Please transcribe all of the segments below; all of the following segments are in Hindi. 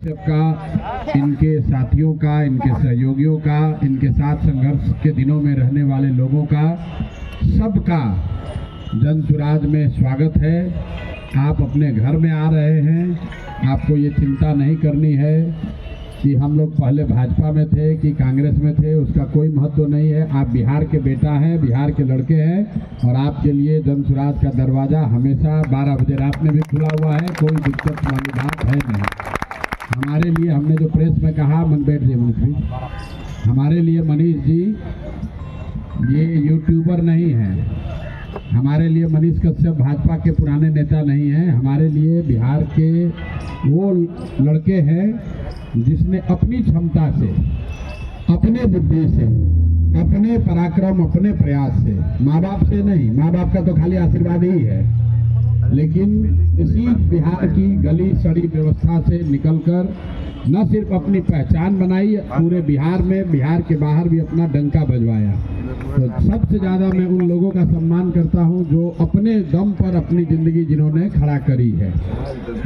का, इनके साथियों का, इनके सहयोगियों का, इनके साथ संघर्ष के दिनों में रहने वाले लोगों का, सबका जन सुराज में स्वागत है। आप अपने घर में आ रहे हैं, आपको ये चिंता नहीं करनी है कि हम लोग पहले भाजपा में थे कि कांग्रेस में थे, उसका कोई महत्व नहीं है। आप बिहार के बेटा हैं, बिहार के लड़के हैं और आपके लिए जन सुराज का दरवाज़ा हमेशा 12 बजे रात में भी खुला हुआ है। कोई दिक्कत वाली बात है नहीं। हमारे लिए, हमने जो प्रेस में कहा, मन बैठ जी मनीष जी, हमारे लिए मनीष जी ये यूट्यूबर नहीं है। हमारे लिए मनीष कश्यप भाजपा के पुराने नेता नहीं हैं। हमारे लिए बिहार के वो लड़के हैं जिसने अपनी क्षमता से, अपने बुद्धि से, अपने पराक्रम, अपने प्रयास से, माँ बाप से नहीं, माँ बाप का तो खाली आशीर्वाद ही है, लेकिन इसी बिहार की गली सड़ी व्यवस्था से निकलकर न सिर्फ अपनी पहचान बनाई, पूरे बिहार में, बिहार के बाहर भी अपना डंका बजवाया। तो सबसे ज़्यादा मैं उन लोगों का सम्मान करता हूं जो अपने दम पर अपनी ज़िंदगी जिन्होंने खड़ा करी है।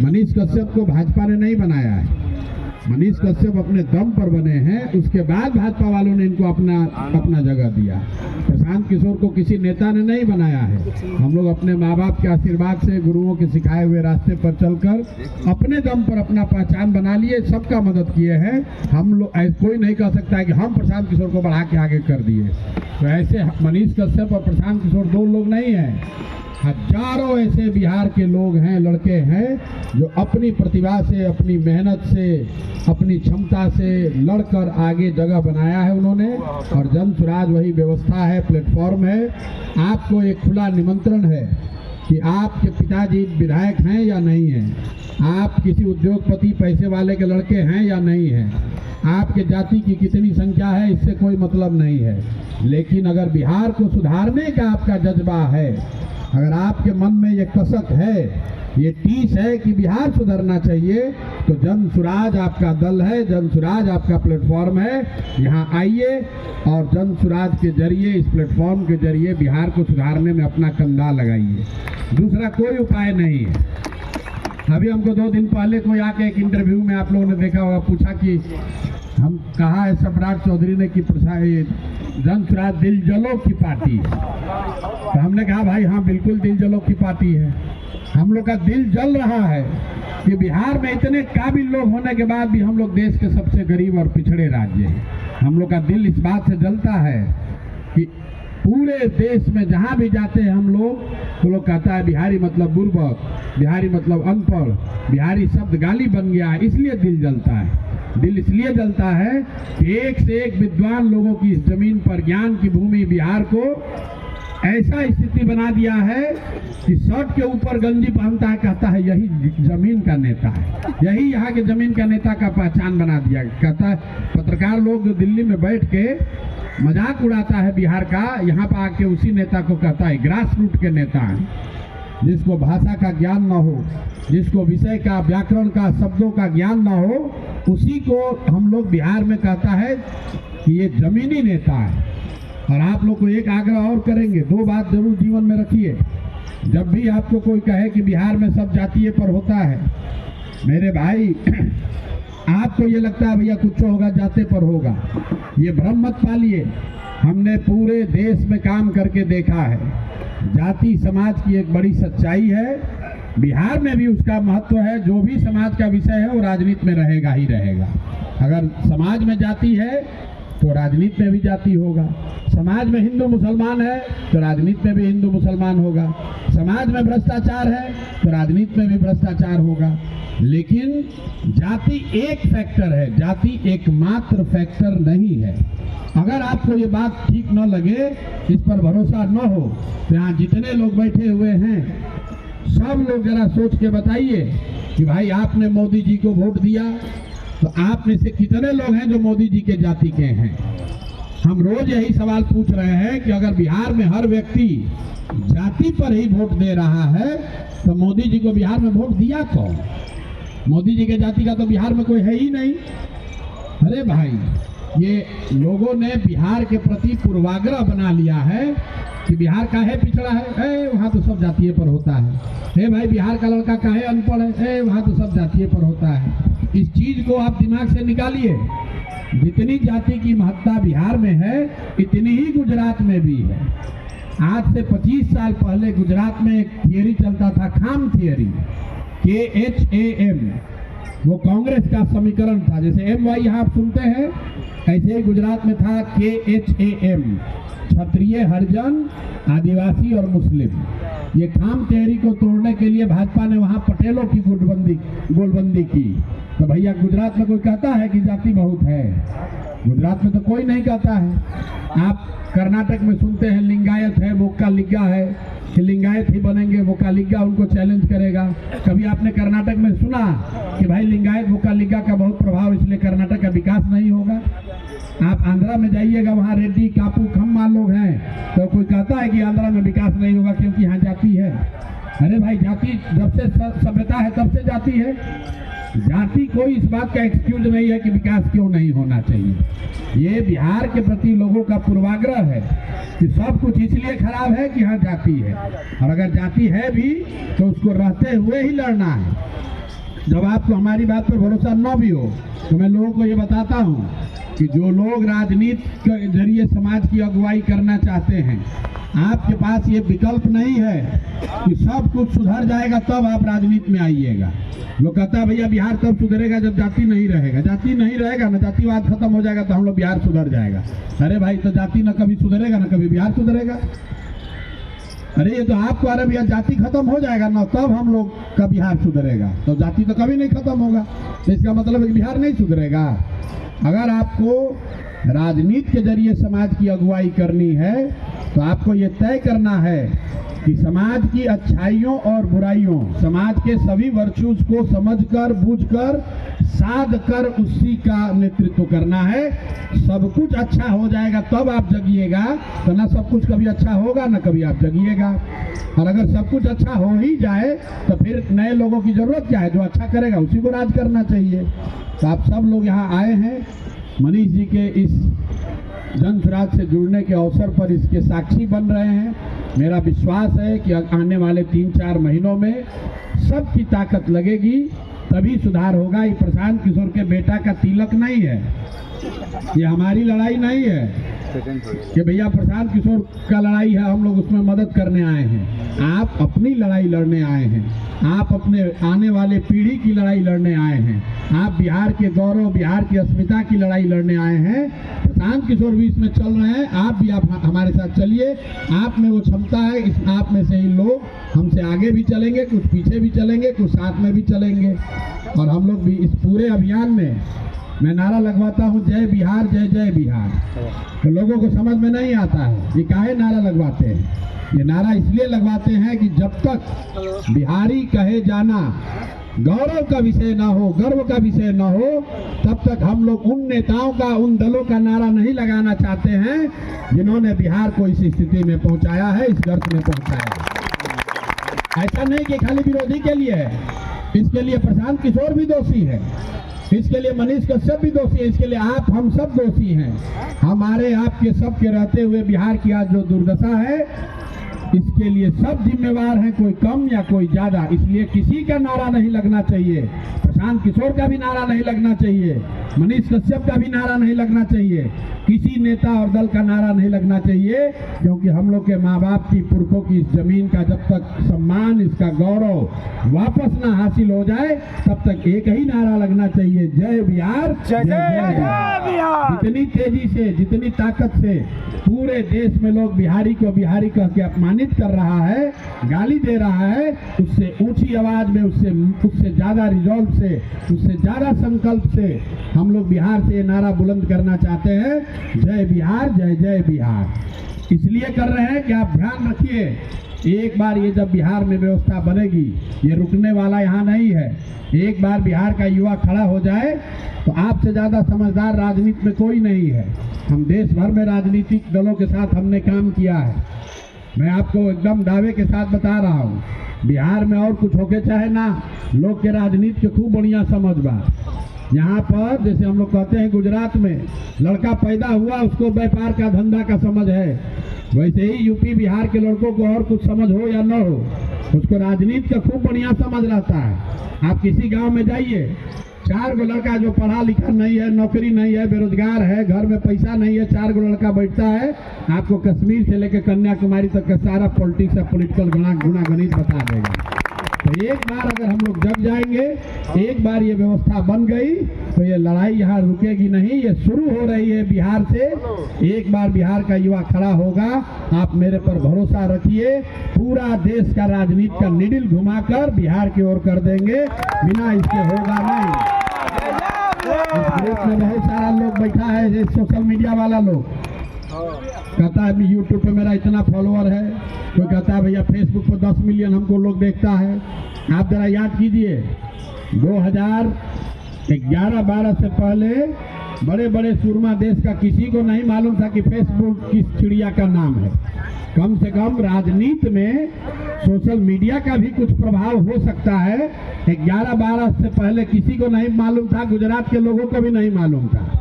मनीष कश्यप को भाजपा ने नहीं बनाया है, मनीष कश्यप अपने दम पर बने हैं। उसके बाद भाजपा वालों ने इनको अपना जगह दिया। प्रशांत किशोर को किसी नेता ने नहीं बनाया है। हम लोग अपने माँ बाप के आशीर्वाद से, गुरुओं के सिखाए हुए रास्ते पर चलकर अपने दम पर अपना पहचान बना लिए, सबका मदद किए हैं। हम लोग, कोई नहीं कह सकता है कि हम प्रशांत किशोर को बढ़ा के आगे कर दिए। तो ऐसे मनीष कश्यप और प्रशांत किशोर दो लोग नहीं हैं, हजारों ऐसे बिहार के लोग हैं, लड़के हैं जो अपनी प्रतिभा से, अपनी मेहनत से, अपनी क्षमता से लड़कर आगे जगह बनाया है उन्होंने। और जन सुराज वही व्यवस्था है, प्लेटफॉर्म है। आपको एक खुला निमंत्रण है कि आपके पिताजी विधायक हैं या नहीं हैं, आप किसी उद्योगपति पैसे वाले के लड़के हैं या नहीं हैं, आपके जाति की कितनी संख्या है, इससे कोई मतलब नहीं है। लेकिन अगर बिहार को सुधारने का आपका जज्बा है, अगर आपके मन में ये कसक है, ये टीस है कि बिहार सुधरना चाहिए, तो जन सुराज आपका दल है, जन सुराज आपका प्लेटफॉर्म है। यहाँ आइए और जन सुराज के जरिए, इस प्लेटफॉर्म के जरिए बिहार को सुधारने में अपना कंधा लगाइए। दूसरा कोई उपाय नहीं है। अभी हमको 2 दिन पहले कोई आके एक इंटरव्यू में आप लोगों ने देखा होगा, पूछा कि हम कहा है सम्राट चौधरी ने कि जन सुराज दिल जलो की पार्टी है। तो हमने कहा भाई हाँ, बिल्कुल दिल जलो की पार्टी है। हम लोग का दिल जल रहा है कि बिहार में इतने काबिल लोग होने के बाद भी हम लोग देश के सबसे गरीब और पिछड़े राज्य हैं। हम लोग का दिल इस बात से जलता है कि पूरे देश में जहाँ भी जाते हैं हम लोग, तो लोग कहता है बिहारी मतलब बुर्बक, बिहारी मतलब अनपढ़, बिहारी शब्द गाली बन गया है। इसलिए दिल जलता है। दिल इसलिए जलता है कि एक से एक विद्वान लोगों की इस जमीन पर, ज्ञान की भूमि बिहार को ऐसा स्थिति बना दिया है कि शर्ट के ऊपर गंजी पहनता है, कहता है यही जमीन का नेता है, यही यहाँ के जमीन का नेता का पहचान बना दिया। कहता है, पत्रकार लोग जो दिल्ली में बैठ के मजाक उड़ाता है बिहार का, यहाँ पर आके उसी नेता को कहता है ग्रास रूट के नेता हैं। जिसको भाषा का ज्ञान न हो, जिसको विषय का, व्याकरण का, शब्दों का ज्ञान न हो, उसी को हम लोग बिहार में कहता है कि ये जमीनी नेता है। और आप लोग को एक आग्रह और करेंगे, 2 बात जरूर जीवन में रखिए। जब भी आपको कोई कहे कि बिहार में सब जातीय पर होता है, मेरे भाई आपको ये लगता है भैया कुछ होगा जाते पर होगा, ये भ्रम मत पालिए। हमने पूरे देश में काम करके देखा है, जाति समाज की एक बड़ी सच्चाई है। बिहार में भी उसका महत्व है। जो भी समाज का विषय है वो राजनीति में रहेगा ही रहेगा। अगर समाज में जाति है तो राजनीति में भी जाति होगा। समाज में हिंदू मुसलमान है तो राजनीति में भी हिंदू मुसलमान होगा। समाज में भ्रष्टाचार है तो राजनीति में भी भ्रष्टाचार होगा। लेकिन जाति एक फैक्टर है, जाति एकमात्र फैक्टर नहीं है। अगर आपको ये बात ठीक न लगे, इस पर भरोसा न हो, तो यहाँ जितने लोग बैठे हुए हैं सब लोग जरा सोच के बताइए कि भाई आपने मोदी जी को वोट दिया, तो आप में से कितने लोग हैं जो मोदी जी के जाति के हैं? हम रोज यही सवाल पूछ रहे हैं कि अगर बिहार में हर व्यक्ति जाति पर ही वोट दे रहा है, तो मोदी जी को बिहार में वोट दिया कौन? मोदी जी के जाति का तो बिहार में कोई है ही नहीं। अरे भाई, ये लोगों ने बिहार के प्रति पूर्वाग्रह बना लिया है कि बिहार काहे पिछड़ा है, वहाँ तो सब जातीय पर होता है, भाई बिहार का लड़का काहे अनपढ़ है, वहाँ तो सब जातीय पर होता है। इस चीज को आप दिमाग से निकालिए। जितनी जाति की महत्ता बिहार में है इतनी ही गुजरात में भी है। आज से 25 साल पहले गुजरात में एक थियरी चलता था, खाम थियरी, KHAM। वो कांग्रेस का समीकरण था। जैसे MY यहाँ आप सुनते हैं, ऐसे ही गुजरात में था KHAM, क्षत्रिय, हरिजन, आदिवासी और मुस्लिम। ये खाम थियरी को तोड़ने के लिए भाजपा ने वहाँ पटेलों की गोलबंदी की। तो भैया गुजरात में कोई कहता है कि जाति बहुत है? गुजरात में तो कोई नहीं कहता है। आप कर्नाटक में सुनते हैं लिंगायत है, वोक्कालिगा है, कि लिंगायत ही बनेंगे, वोक्कालिगा उनको चैलेंज करेगा। कभी आपने कर्नाटक में सुना कि भाई लिंगायत वोक्कालिगा का बहुत प्रभाव, इसलिए कर्नाटक का विकास नहीं होगा? आप आंध्रा में जाइएगा, वहाँ रेड्डी, कापू, खम्मा लोग हैं, तो कोई कहता है कि आंध्रा में विकास नहीं होगा क्योंकि यहाँ जाति है? अरे भाई जाति जब से सभ्यता है तब से जाति है। जाति कोई इस बात का एक्सक्यूज नहीं है कि विकास क्यों नहीं होना चाहिए। ये बिहार के प्रति लोगों का पूर्वाग्रह है कि सब कुछ इसलिए खराब है कि यहाँ जाति है, और अगर जाति है भी तो उसको रहते हुए ही लड़ना है। जब आपको हमारी बात पर भरोसा न भी हो तो मैं लोगों को ये बताता हूँ कि जो लोग राजनीति के जरिए समाज की अगुवाई करना चाहते हैं, आपके पास ये विकल्प नहीं है कि सब कुछ सुधर जाएगा तब आप राजनीति में आइएगा। लोग कहता है भैया बिहार तब सुधरेगा जब जाति नहीं रहेगा। जाति नहीं रहेगा ना, जातिवाद खत्म हो जाएगा तो हम लोग बिहार सुधर जाएगा। अरे भाई तो जाति न कभी सुधरेगा ना कभी बिहार सुधरेगा। अरे ये तो आपको, अरे भैया जाति खत्म हो जाएगा ना तब हम लोग का बिहार सुधरेगा, तो जाति तो कभी नहीं खत्म होगा। तो इसका मतलब है कि बिहार नहीं सुधरेगा। अगर आपको राजनीति के जरिए समाज की अगुवाई करनी है तो आपको ये तय करना है कि समाज की अच्छाइयों और बुराइयों, समाज के सभी वर्चूज को समझकर, बूझकर, साध कर उसी का नेतृत्व करना है। सब कुछ अच्छा हो जाएगा तब आप जगिएगा, तो ना सब कुछ कभी अच्छा होगा ना कभी आप जगिएगा। और अगर सब कुछ अच्छा हो ही जाए तो फिर नए लोगों की जरूरत क्या है? जो अच्छा करेगा उसी को राज करना चाहिए। तो आप सब लोग यहाँ आए हैं मनीष जी के इस जन स्वराज से जुड़ने के अवसर पर, इसके साक्षी बन रहे हैं। मेरा विश्वास है कि आने वाले 3-4 महीनों में सबकी ताकत लगेगी तभी सुधार होगा। ये प्रशांत किशोर के बेटा का तिलक नहीं है, ये हमारी लड़ाई नहीं है कि भैया प्रशांत किशोर का लड़ाई है हम लोग उसमें मदद करने आए हैं। आप अपनी लड़ाई लड़ने आए हैं, आप अपने आने वाले पीढ़ी की लड़ाई लड़ने आए हैं, आप बिहार के गौरव, बिहार की अस्मिता की लड़ाई लड़ने आए हैं। प्रशांत किशोर भी इसमें चल रहे हैं, आप भी आप हमारे साथ चलिए। आप में वो क्षमता है, इस आप में से ही लोग हमसे आगे भी चलेंगे, कुछ पीछे भी चलेंगे, कुछ साथ में भी चलेंगे। और हम लोग भी इस पूरे अभियान में मैं नारा लगवाता हूँ, जय बिहार, जय जय बिहार। तो लोगों को समझ में नहीं आता है ये काहे नारा लगवाते हैं। ये नारा इसलिए लगवाते हैं कि जब तक बिहारी कहे जाना गौरव का विषय ना हो, गर्व का विषय ना हो, तब तक हम लोग उन नेताओं का, उन दलों का नारा नहीं लगाना चाहते हैं जिन्होंने बिहार को इस स्थिति में पहुंचाया है, इस गर्त में पहुंचाया है। ऐसा नहीं कि खाली विरोधी के लिए है, इसके लिए प्रशांत किशोर भी दोषी है, इसके लिए मनीष कश्यप भी दोषी है, इसके लिए आप, हम सब दोषी हैं। हमारे आपके सब के रहते हुए बिहार की आज जो दुर्दशा है इसके लिए सब जिम्मेवार हैं, कोई कम या कोई ज्यादा। इसलिए किसी का नारा नहीं लगना चाहिए, प्रशांत किशोर का भी नारा नहीं लगना चाहिए, मनीष कश्यप का भी नारा नहीं लगना चाहिए, किसी नेता और दल का नारा नहीं लगना चाहिए, क्योंकि हम लोग के माँ बाप की, पुरखों की इस जमीन का जब तक सम्मान, इसका गौरव वापस ना हासिल हो जाए तब तक एक ही नारा लगना चाहिए, जय बिहार, जय जय बिहार। जितनी तेजी से, जितनी ताकत से पूरे देश में लोग बिहारी को बिहारी कह के अपमानित कर रहा है, गाली दे रहा है, उससे ऊंची आवाज में, उससे ज्यादा रिजॉल्व से, उससे ज्यादा संकल्प से हम लोग बिहार से ये नारा बुलंद करना चाहते हैं, जय बिहार, जय जय बिहार। इसलिए कर रहे हैं कि आप ध्यान रखिए, एक बार ये जब बिहार में व्यवस्था बनेगी, ये रुकने वाला यहाँ नहीं है। एक बार बिहार का युवा खड़ा हो जाए तो आपसे ज्यादा समझदार राजनीति में कोई नहीं है। हम देश भर में राजनीतिक दलों के साथ हमने काम किया है। मैं आपको एकदम दावे के साथ बता रहा हूँ, बिहार में और कुछ होके चाहे ना, लोग के राजनीति के खूब बढ़िया समझ बा। यहाँ पर जैसे हम लोग कहते हैं गुजरात में लड़का पैदा हुआ उसको व्यापार का धंधा का समझ है, वैसे ही यूपी बिहार के लड़कों को और कुछ समझ हो या न हो, उसको राजनीति का खूब बढ़िया समझ रहता है। आप किसी गांव में जाइए, 4 गो लड़का जो पढ़ा लिखा नहीं है, नौकरी नहीं है, बेरोजगार है, घर में पैसा नहीं है, 4 गो लड़का बैठता है, आपको कश्मीर से लेकर कन्याकुमारी तक का सारा पॉलिटिक्स और पॉलिटिकल गुणागणित बता देगा। तो एक बार अगर हम लोग जग जाएंगे, एक बार ये व्यवस्था बन गई तो ये लड़ाई यहाँ रुकेगी नहीं, ये शुरू हो रही है बिहार से। एक बार बिहार का युवा खड़ा होगा, आप मेरे पर भरोसा रखिए, पूरा देश का राजनीति का निडिल घुमाकर बिहार की ओर कर देंगे, बिना इसके होगा नहीं। इस ग्रुप में बहुत सारा लोग बैठा है, सोशल मीडिया वाला लोग कहता है यूट्यूब पे मेरा इतना फॉलोअर है, कोई कहता है भैया फेसबुक पर 10 मिलियन हमको लोग देखता है। आप जरा याद कीजिए 2011-12 से पहले बड़े बड़े सूरमा देश का किसी को नहीं मालूम था कि फेसबुक किस चिड़िया का नाम है। कम से कम राजनीति में सोशल मीडिया का भी कुछ प्रभाव हो सकता है। 11-12 से पहले किसी को नहीं मालूम था, गुजरात के लोगों को भी नहीं मालूम था।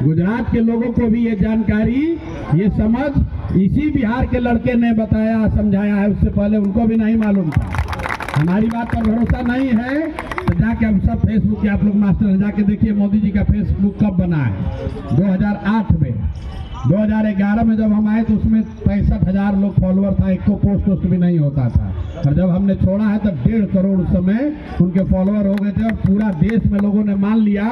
गुजरात के लोगों को भी ये जानकारी, ये समझ इसी बिहार के लड़के ने बताया समझाया है, उससे पहले उनको भी नहीं मालूम था। हमारी बात पर भरोसा नहीं है तो जाके हम सब फेसबुक के आप लोग मास्टर जाके देखिए मोदी जी का फेसबुक कब बना है, 2008 में। 2011 में जब हम आए तो उसमें 65,000 लोग फॉलोअर था, एक को पोस्ट भी नहीं होता था। और जब हमने छोड़ा है तब 1.5 करोड़ उस समय उनके फॉलोअर हो गए थे और पूरा देश में लोगों ने मान लिया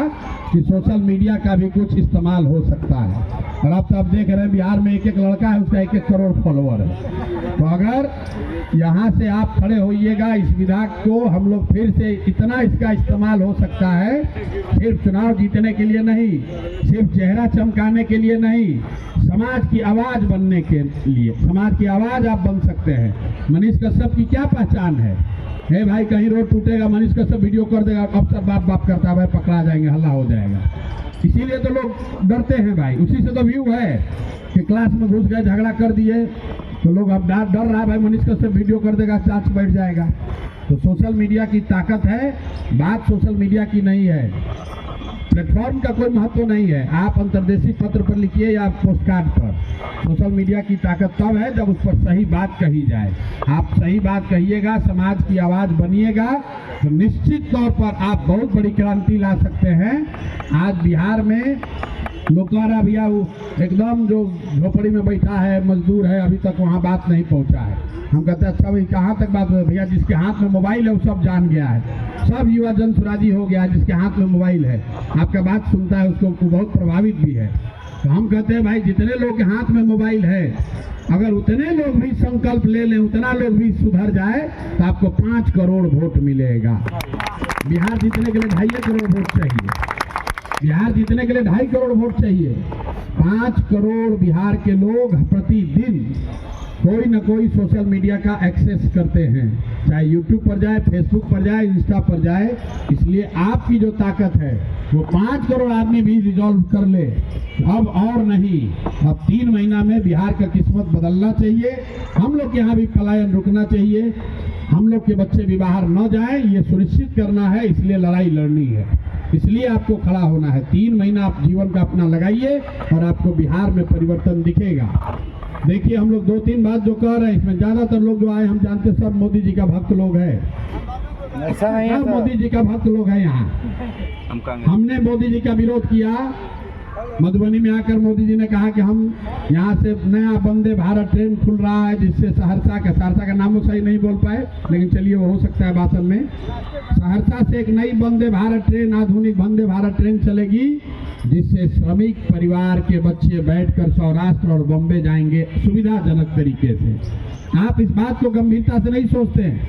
कि सोशल मीडिया का भी कुछ इस्तेमाल हो सकता है। और अब तो आप देख रहे हैं बिहार में एक लड़का है, उसका 1 करोड़ फॉलोअर है। तो अगर यहाँ से आप खड़े होइएगा, इस विधायक को हम लोग फिर से इतना इसका इस्तेमाल हो सकता है, सिर्फ चुनाव जीतने के लिए नहीं, सिर्फ चेहरा चमकाने के लिए नहीं, समाज की आवाज बनने के लिए। समाज की आवाज आप बन सकते हैं। मनीष कश्यप की क्या पहचान है? हे भाई कहीं रोड टूटेगा मनीष कश्यप वीडियो कर देगा, अफसर बाप बाप करता है, भाई पकड़ा जाएंगे, हल्ला हो जाएगा। इसीलिए तो लोग डरते हैं भाई, उसी से तो व्यू है कि क्लास में घुस गए झगड़ा कर दिए तो लोग अब डर रहा है भाई मनीष कश्यप वीडियो कर देगा, चार्ज बैठ जाएगा। तो सोशल मीडिया की ताकत है, बात सोशल मीडिया की नहीं है, प्लेटफॉर्म का कोई महत्व नहीं है। आप अंतर्देशीय पत्र पर लिखिए या पोस्ट कार्ड पर, सोशल मीडिया की ताकत तब है जब उस पर सही बात कही जाए। आप सही बात कहिएगा, समाज की आवाज बनिएगा तो निश्चित तौर पर आप बहुत बड़ी क्रांति ला सकते हैं। आज बिहार में लोग कह रहा भैया वो एकदम जो झोपड़ी में बैठा है मजदूर है, अभी तक वहाँ बात नहीं पहुँचा है। हम कहते हैं अच्छा भाई कहाँ तक बात है? भैया जिसके हाथ में मोबाइल है वो सब जान गया है, सब युवा जन सुराजी हो गया है, जिसके हाथ में मोबाइल है आपका बात सुनता है, उसको बहुत प्रभावित भी है। तो हम कहते हैं भाई जितने लोग के हाथ में मोबाइल है, अगर उतने लोग भी संकल्प ले लें, उतना लोग भी सुधर जाए तो आपको 5 करोड़ वोट मिलेगा। बिहार जीतने के लिए 2.5 करोड़ वोट चाहिए। बिहार जीतने के लिए 2.5 करोड़ वोट चाहिए। 5 करोड़ बिहार के लोग प्रतिदिन कोई न कोई सोशल मीडिया का एक्सेस करते हैं, चाहे यूट्यूब पर जाए, फेसबुक पर जाए, इंस्टा पर जाए। इसलिए आपकी जो ताकत है वो 5 करोड़ आदमी भी रिजॉल्व कर ले, अब और नहीं, अब 3 महीना में बिहार का किस्मत बदलना चाहिए। हम लोग के यहाँ भी पलायन रुकना चाहिए, हम लोग के बच्चे भी बाहर न जाएं, ये सुनिश्चित करना है। इसलिए लड़ाई लड़नी है, इसलिए आपको खड़ा होना है। 3 महीना आप जीवन का अपना लगाइए और आपको बिहार में परिवर्तन दिखेगा। देखिए हम लोग 2-3 बात जो कह रहे हैं, इसमें ज्यादातर लोग जो आए हम जानते सब मोदी जी का भक्त लोग हैं। ऐसा नहीं है, मोदी जी का भक्त लोग हैं यहाँ। हमने मोदी जी का विरोध किया, मधुबनी में आकर मोदी जी ने कहा कि हम यहाँ से नया वंदे भारत ट्रेन खुल रहा है, जिससे सहरसा का नाम वो सही नहीं बोल पाए, लेकिन चलिए वो हो सकता है भाषण में। सहरसा से एक नई वंदे भारत ट्रेन, आधुनिक वंदे भारत ट्रेन चलेगी, जिससे श्रमिक परिवार के बच्चे बैठकर सौराष्ट्र और बॉम्बे जाएंगे सुविधाजनक तरीके से। आप इस बात को गंभीरता से नहीं सोचते हैं।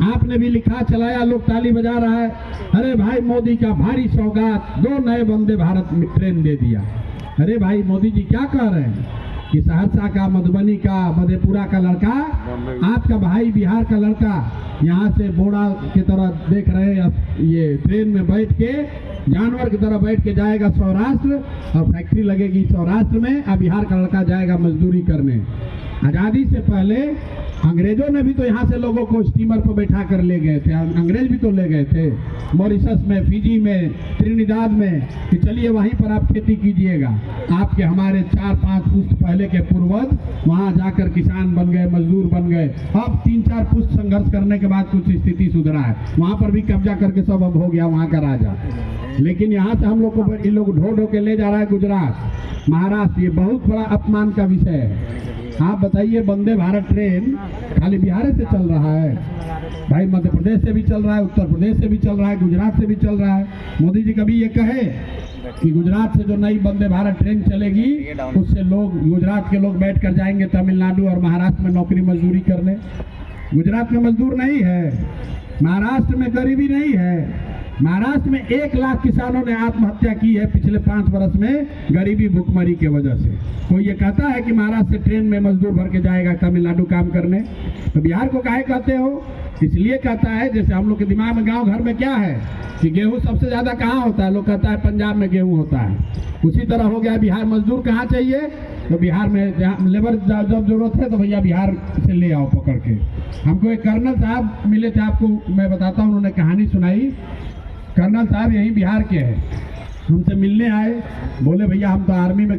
आपने भी लिखा, चलाया, लोग ताली बजा रहा है, अरे भाई मोदी का भारी सौगात, 2 नए वंदे भारत ट्रेन दे दिया। अरे भाई मोदी जी क्या कह रहे हैं कि सहरसा का, मधुबनी का, मधेपुरा का लड़का, आपका भाई बिहार का लड़का यहाँ से बोड़ा की तरह देख रहे हैं, ये ट्रेन में बैठ के जानवर की तरह बैठ के जाएगा सौराष्ट्र, और फैक्ट्री लगेगी सौराष्ट्र में, और बिहार का लड़का जाएगा मजदूरी करने। आज़ादी से पहले अंग्रेजों ने भी तो यहाँ से लोगों को स्टीमर पर बैठा कर ले गए थे, अंग्रेज भी तो ले गए थे मॉरिशस में, फिजी में, त्रिनिदाद में, कि चलिए वहीं पर आप खेती कीजिएगा। आपके हमारे 4-5 पुश्त पहले के पूर्वज वहाँ जाकर किसान बन गए, मजदूर बन गए। अब 3-4 पुश्त संघर्ष करने के बाद कुछ स्थिति सुधरा है, वहाँ पर भी कब्जा करके सब अब हो गया वहाँ का राजा। लेकिन यहाँ से हम लोग को इन लोग ढो ढो के ले जा रहा है गुजरात, महाराष्ट्र। ये बहुत बड़ा अपमान का विषय है। आप बताइए, वंदे भारत ट्रेन खाली बिहार से चल रहा है भाई, मध्य प्रदेश से भी चल रहा है, उत्तर प्रदेश से भी चल रहा है, गुजरात से भी चल रहा है। मोदी जी कभी ये कहे कि गुजरात से जो नई वंदे भारत ट्रेन चलेगी उससे लोग, गुजरात के लोग बैठ कर जाएंगे तमिलनाडु और महाराष्ट्र में नौकरी मजदूरी करने? गुजरात में मजदूर नहीं है, महाराष्ट्र में गरीबी नहीं है। महाराष्ट्र में 1 लाख किसानों ने आत्महत्या की है पिछले 5 वर्ष में गरीबी भुखमरी के वजह से। कोई ये कहता है कि महाराष्ट्र से ट्रेन में मजदूर भर के जाएगा तमिलनाडु काम करने? तो बिहार को काहे कहते हो? इसलिए कहता है, जैसे हम लोग के दिमाग में गांव घर में क्या है कि गेहूं सबसे ज्यादा कहाँ होता है, लोग कहता है पंजाब में गेहूं होता है। उसी तरह हो गया बिहार, मजदूर कहाँ चाहिए तो बिहार में, जहाँ लेबर जब जरूरत है तो भैया बिहार से ले आओ पकड़ के। हमको एक कर्नल साहब मिले थे, आपको मैं बताता हूँ, उन्होंने कहानी सुनाई। कर्नल साहब यहीं बिहार के हैं, हमसे मिलने आए, बोले भैया हम तो आर्मी में